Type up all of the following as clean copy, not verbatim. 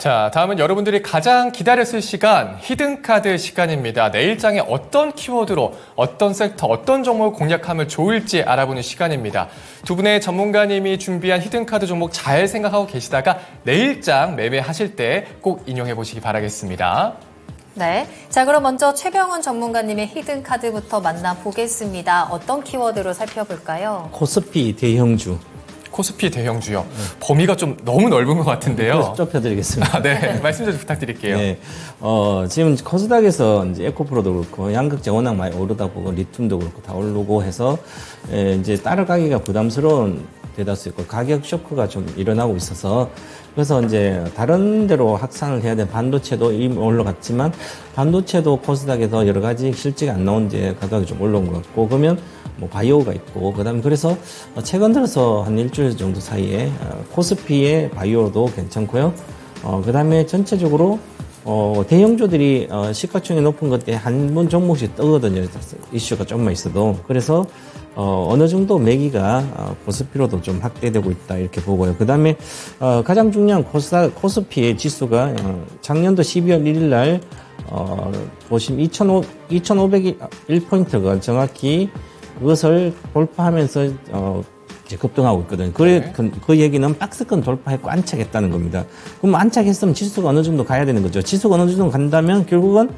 자, 다음은 여러분들이 가장 기다렸을 시간, 히든카드 시간입니다. 내일장에 어떤 키워드로 어떤 섹터, 어떤 종목을 공략하면 좋을지 알아보는 시간입니다. 두 분의 전문가님이 준비한 히든카드 종목 잘 생각하고 계시다가 내일장 매매하실 때 꼭 인용해 보시기 바라겠습니다. 네. 자, 그럼 먼저 최병훈 전문가님의 히든카드부터 만나보겠습니다. 어떤 키워드로 살펴볼까요? 코스피 대형주. 코스피 대형주요. 범위가 좀 너무 넓은 것 같은데요. 그래서 좁혀드리겠습니다. 네, 말씀 좀 부탁드릴게요. 네. 지금 코스닥에서 이제 에코프로도 그렇고 양극재 워낙 많이 오르다 보고 리튬도 그렇고 다 오르고 해서 이제 따라가기가 부담스러운 대다수 있고 가격 쇼크가 좀 일어나고 있어서 그래서 이제 다른 데로 확산을 해야 되는 반도체도 이미 올라갔지만 반도체도 코스닥에서 여러 가지 실적이 안 나온 지 가격이 좀 올라온 것 같고 그러면 뭐 바이오가 있고 그다음에 그래서 최근 들어서 한 일주일 정도 사이에 코스피의 바이오도 괜찮고요. 그다음에 전체적으로 대형주들이 시가총액이 높은 것때 한 분 종목씩 뜨거든요. 이슈가 조금만 있어도. 그래서 어느 정도 매기가 코스피로도 좀 확대되고 있다 이렇게 보고요. 그다음에 가장 중요한 코스피의 지수가 작년도 12월 1일 날 보시면 2,501포인트가 정확히 그것을 돌파하면서 이제 급등하고 있거든요. 그 얘기는 박스권 돌파했고 안착했다는 겁니다. 그럼 안착했으면 지수가 어느 정도 가야 되는 거죠. 지수가 어느 정도 간다면 결국은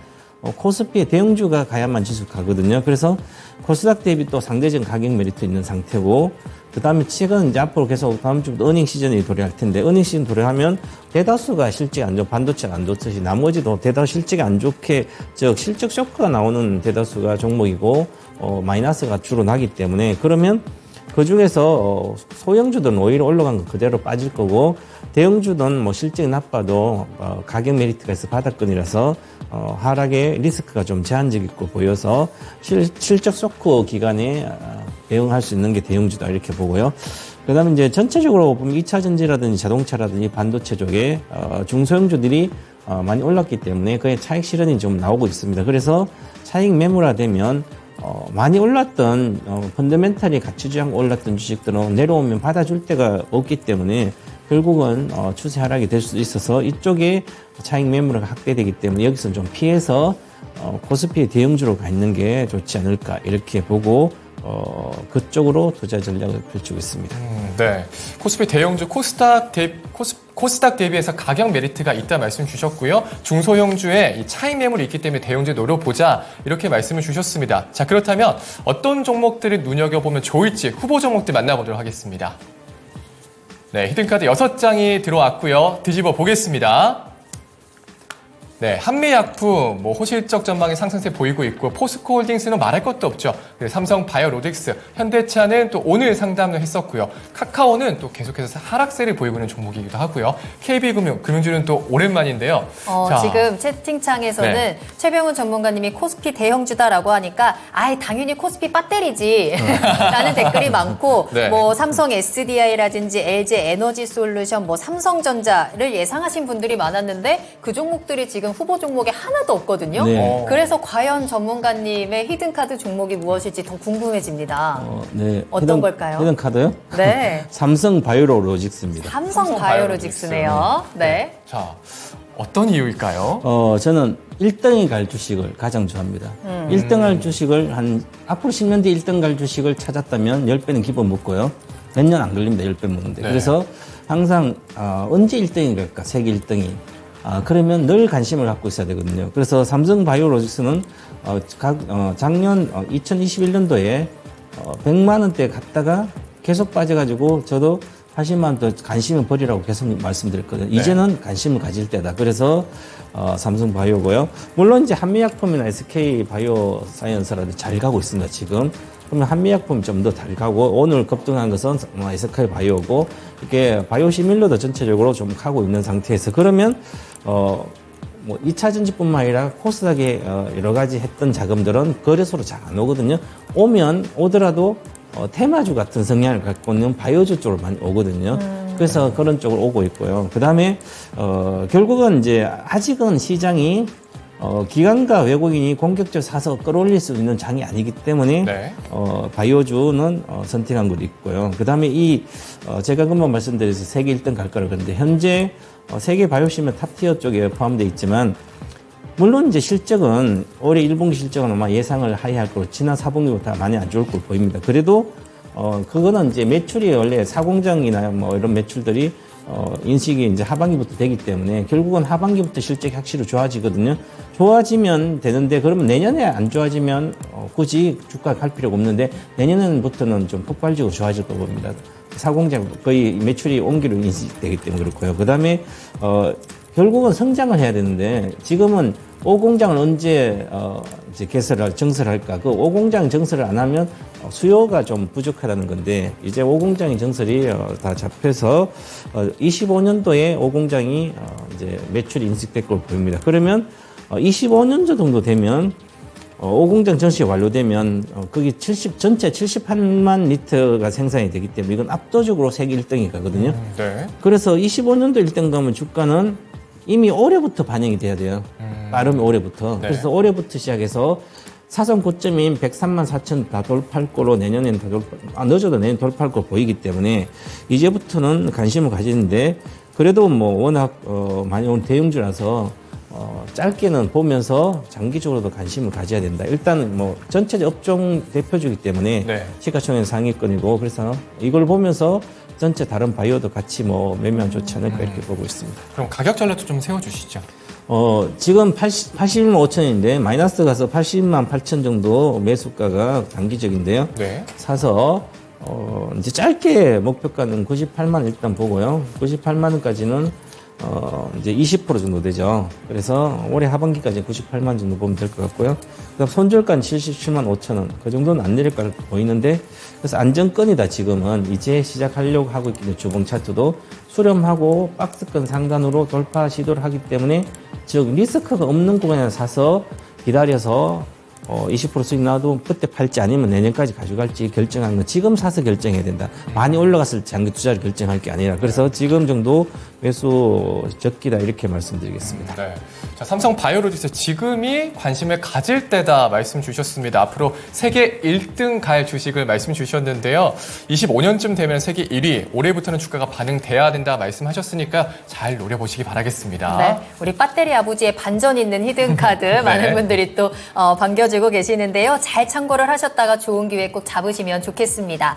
코스피의 대형주가 가야만 지수가 가거든요. 그래서 코스닥 대비 또 상대적인 가격 메리트 있는 상태고 그 다음에 최근 이제 앞으로 계속 다음 주부터 어닝 시즌이 도래할 텐데 어닝 시즌 도래하면 대다수가 실적이 안 좋고 반도체가 안 좋듯이 나머지도 대다수 실적이 안 좋게 즉 실적 쇼크가 나오는 대다수가 종목이고 마이너스가 주로 나기 때문에 그러면 그 중에서 소형주들은 오히려 올라간 거 그대로 빠질 거고 대형주든 뭐 실적이 나빠도 가격 메리트가 있어 바닥권이라서 하락의 리스크가 좀 제한적이고 보여서 실적 쇼크 기간에 대응할 수 있는 게 대형주다 이렇게 보고요. 그다음에 이제 전체적으로 보면 2차 전지라든지 자동차라든지 반도체 쪽에 중소형주들이 많이 올랐기 때문에 그의 차익 실현이 좀 나오고 있습니다. 그래서 차익 매물화되면 많이 올랐던 펀더멘탈이 가치주장 올랐던 주식들은 내려오면 받아줄 데가 없기 때문에 결국은 추세 하락이 될 수도 있어서 이쪽에 차익 매물화가 확대되기 때문에 여기서는 좀 피해서 코스피 대형주로 가 있는 게 좋지 않을까 이렇게 보고 그쪽으로 투자 전략을 펼치고 있습니다. 네, 코스피 대형주 코스닥 대비해서 가격 메리트가 있다 말씀 주셨고요. 중소형주에 이 차익 매물이 있기 때문에 대형주 노려보자 이렇게 말씀을 주셨습니다. 자, 그렇다면 어떤 종목들을 눈여겨보면 좋을지 후보 종목들 만나보도록 하겠습니다. 네, 히든카드 6장이 들어왔고요. 뒤집어 보겠습니다. 네, 한미약품, 호실적 전망의 상승세 보이고 있고, 포스코홀딩스는 말할 것도 없죠. 삼성바이오로직스, 현대차는 또 오늘 상담을 했었고요. 카카오는 또 계속해서 하락세를 보이고 있는 종목이기도 하고요. KB금융, 금융주는 또 오랜만인데요. 지금 채팅창에서는 네. 최병훈 전문가님이 코스피 대형주다라고 하니까 당연히 코스피 배터리지 라는 댓글이 많고 네. 삼성 SDI라든지 LG 에너지솔루션, 삼성전자를 예상하신 분들이 많았는데 그 종목들이 지금 후보 종목에 하나도 없거든요. 네. 그래서 과연 전문가님의 히든카드 종목이 무엇일지 더 궁금해집니다. 네. 어떤 걸까요? 히든카드요? 네. 삼성바이오로직스입니다. 삼성바이오로직스네요. 네. 자, 어떤 이유일까요? 저는 1등이 갈 주식을 가장 좋아합니다. 1등 할 주식을 앞으로 10년 뒤에 1등 갈 주식을 찾았다면 10배는 기본 먹고요. 몇 년 안 걸립니다. 10배 먹는데. 네. 그래서 항상 언제 1등이 갈까? 세계 1등이. 그러면 늘 관심을 갖고 있어야 되거든요. 그래서 삼성바이오로직스는 작년 2021년도에 100만 원대 갔다가 계속 빠져가지고 저도 80만 원 더 관심을 버리라고 계속 말씀드렸거든요. 네. 이제는 관심을 가질 때다. 그래서 삼성바이오고요. 물론 이제 한미약품이나 SK바이오사이언스라도 잘 가고 있습니다. 지금. 그러면 한미약품 좀 더 잘 가고 오늘 급등한 것은 SK바이오고 이렇게 바이오시밀러도 전체적으로 좀 가고 있는 상태에서 그러면 2차 전지뿐만 아니라 코스닥에 여러 가지 했던 자금들은 거래소로 잘 안 오거든요. 오더라도 테마주 같은 성향을 갖고 있는 바이오주 쪽으로 많이 오거든요. 그래서 그런 쪽으로 오고 있고요. 그 다음에 결국은 이제 아직은 시장이 기관과 외국인이 공격적으로 사서 끌어올릴 수 있는 장이 아니기 때문에 네. 바이오주는 선택한 것도 있고요. 그 다음에 제가 금방 말씀드려서 세계 1등 갈 거라 그러는데 현재 세계 바이오시면 탑티어 쪽에 포함되어 있지만 물론 이제 실적은 올해 1분기 실적은 아마 예상을 하회할 거로 지난 4분기보다 많이 안 좋을 걸로 보입니다. 그래도 그거는 이제 매출이 원래 사공장이나 뭐 이런 매출들이 인식이 이제 하반기부터 되기 때문에 결국은 하반기부터 실적이 확실히 좋아지거든요. 좋아지면 되는데 그러면 내년에 안 좋아지면 굳이 주가 갈 필요가 없는데 내년부터는 좀 폭발적으로 좋아질 거 봅니다. 사공장 거의 매출이 온기로 인식되기 때문에 그렇고요. 그 다음에 결국은 성장을 해야 되는데 지금은 5공장을 언제 이제 정설할까? 그 5공장 정설을 안 하면 수요가 좀 부족하다는 건데 이제 5공장의 정설이 다 잡혀서 25년도에 5공장이 이제 매출이 인식될 걸로 보입니다. 그러면 25년도 정도 되면 5공장 전시가 완료되면 거기 전체 78만 리터가 생산이 되기 때문에 이건 압도적으로 세계 1등이 가거든요. 네. 그래서 25년도 1등 가면 주가는 이미 올해부터 반영이 돼야 돼요. 빠르면 올해부터. 네. 그래서 올해부터 시작해서 사상 고점인 103만 4천 다 돌파할 거로 내년에는 늦어도 내년 돌파할 거 보이기 때문에 이제부터는 관심을 가지는데 그래도 뭐 워낙 많이 온 대형주라서 짧게는 보면서 장기적으로도 관심을 가져야 된다. 일단 뭐 전체 업종 대표주기 때문에 네. 시가총액 상위권이고 그래서 이걸 보면서 전체 다른 바이오도 같이 뭐 매매하면 좋지 않을까 이렇게 보고 있습니다. 그럼 가격 전략도 좀 세워주시죠. 지금 81만 5천인데 마이너스 가서 80만 8천 정도 매수가가 단기적인데요. 네. 사서 이제 짧게 목표가는 98만 일단 보고요. 98만 원까지는 이제 20% 정도 되죠. 그래서 올해 하반기까지 98만 정도 보면 될 것 같고요. 그다음 손절가는 77만 5천 원. 그 정도는 안 내릴 것 보이는데 그래서 안정권이다 지금은 이제 시작하려고 하고 있기 주봉 차트도 수렴하고 박스권 상단으로 돌파 시도를 하기 때문에 즉 리스크가 없는 구간에 사서 기다려서 20% 수익 나와도 그때 팔지 아니면 내년까지 가져갈지 결정하는 건 지금 사서 결정해야 된다. 많이 올라갔을 때 장기 투자를 결정할 게 아니라 그래서 지금 정도 매수 적기다 이렇게 말씀드리겠습니다. 네. 자, 삼성 바이오로직스 지금이 관심을 가질 때다 말씀 주셨습니다. 앞으로 세계 1등 갈 주식을 말씀 주셨는데요. 25년쯤 되면 세계 1위, 올해부터는 주가가 반응돼야 된다 말씀하셨으니까 잘 노려보시기 바라겠습니다. 네, 우리 배터리 아버지의 반전 있는 히든카드 많은 분들이 또 반겨주고 계시는데요. 잘 참고를 하셨다가 좋은 기회 꼭 잡으시면 좋겠습니다.